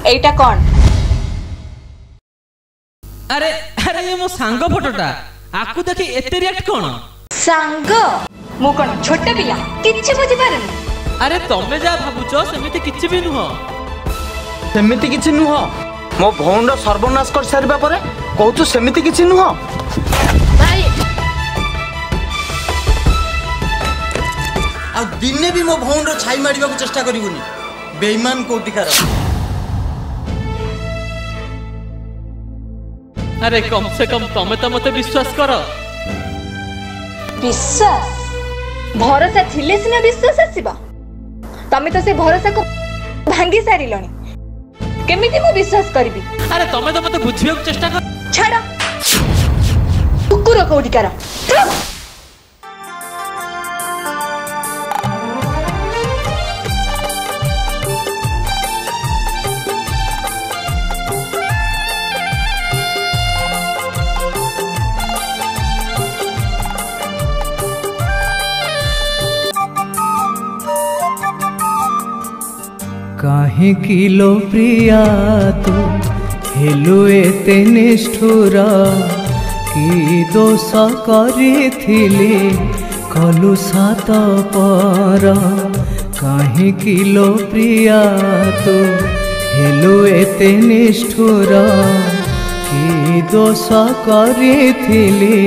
एटा कौन? अरे अरे ये मो सांग फोटोटा आकु देखि एते रिएक्ट कोन? सांग मु कोन छोटा पिला किछि बुझि पारनी। अरे तमे जा भाबुचो सेमिति किछि भी नुह। सेमिति किछि नुह। मो भौंड सर्वनाश कर सारिबा परे कहू सेमिति किछि नुह। भाई आ दिने भी मो भौंड छाई मारिबा को चेष्टा करिवनी। बेईमान कोटिकार। अरे कम से कम तमे तो मते विश्वास कर। विश्वास भरोसा थिले सिना विश्वास आसीबा। तमे तो से भरोसा को भांगी सारिलणी। केमिति मु विश्वास करबी? अरे तमे तो मते बुझियो को चेष्टा कर। छाड़ कुकुर कोटिकार। काहे किलो प्रिया तू हेलु एते निष्ठुर कि दोष करिथिली कलु सात पर। काहे किलो प्रिया तू हेलु एते निष्ठुर कि दोष करिथिली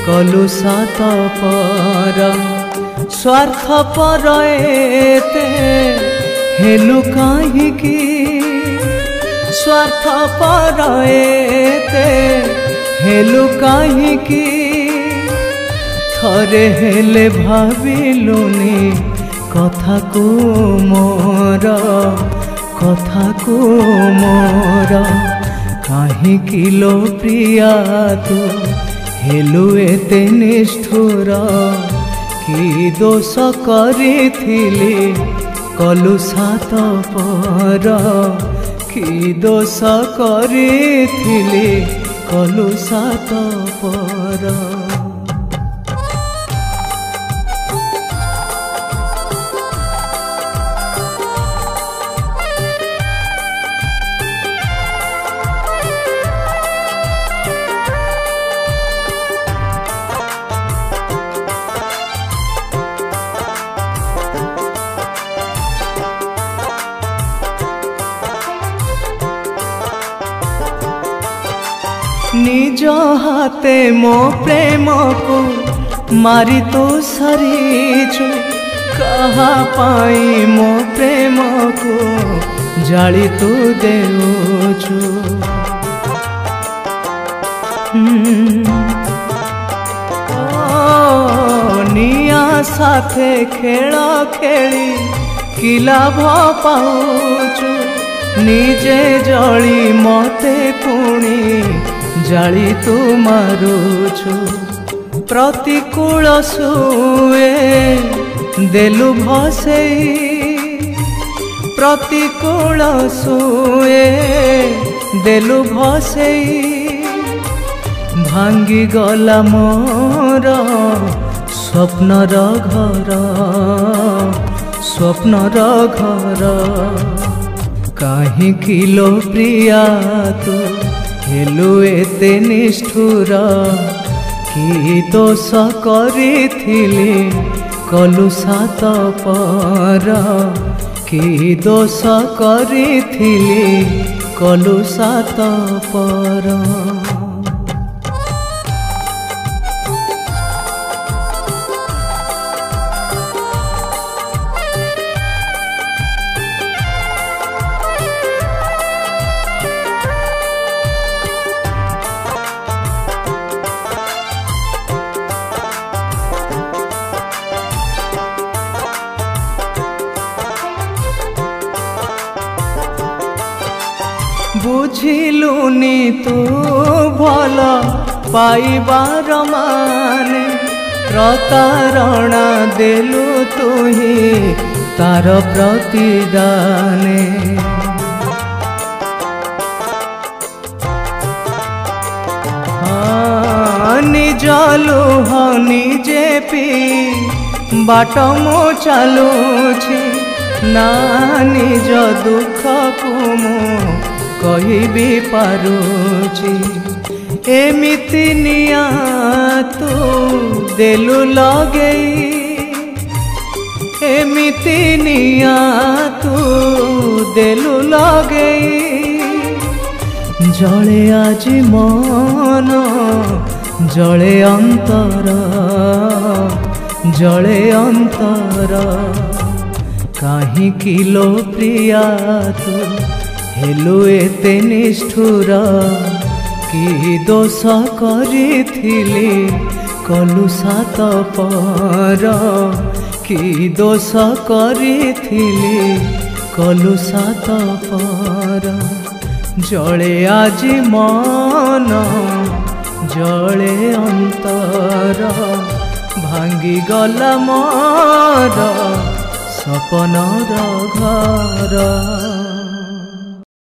कलु सात पर। स्वार्थ पर एते हेलु काहिकी स्वार्थ पर एते हेलु काहिकी। थरे हेले भाविलुनी कथा को मोर काहिकी लो प्रिया तू हेलु एते निष्ठुर कि दोष करिथिली कलु सात पर। कि दोष करिथिली कलु सात पर। निज हाथे मो प्रेम को मारी तो सारीचु। कहा पाई मो प्रेम को जाली तो देउछु। निया साथे खेल खेली कि लाभ पाउछु। निजे जली मते पुणी जाली तू मारुछु। प्रतिकूल सुए देलु भसेई। प्रतिकूल सुए देलु भसेई। भांगी गला मोर स्वप्नर घर। काहे किलो प्रिया तू हेलु एते निष्ठुर कि दोष करिथिली कलु सात पर। कि दोष करिथिली कलु सात पर। बुझिलुनी तू भल पाइबार माने। प्रतारणा देलु तू ही तार प्रतिदाने। निज लुह निजे पी बाट मो चलुछि। ना निज दुख को मु कहि पारुची एमिति निया तू देलु लगेई एमिति निया तू देलु लगेई जले आज मन जले अंतर जले अंतर काहे किलो प्रिया तू हेलु एते निष्ठुर कि दोष करिथिली कलु सात पर कि दोष करिथिली कलु सात पर जले आज मन जले अंतर भांगी गला मोर सपनर घर।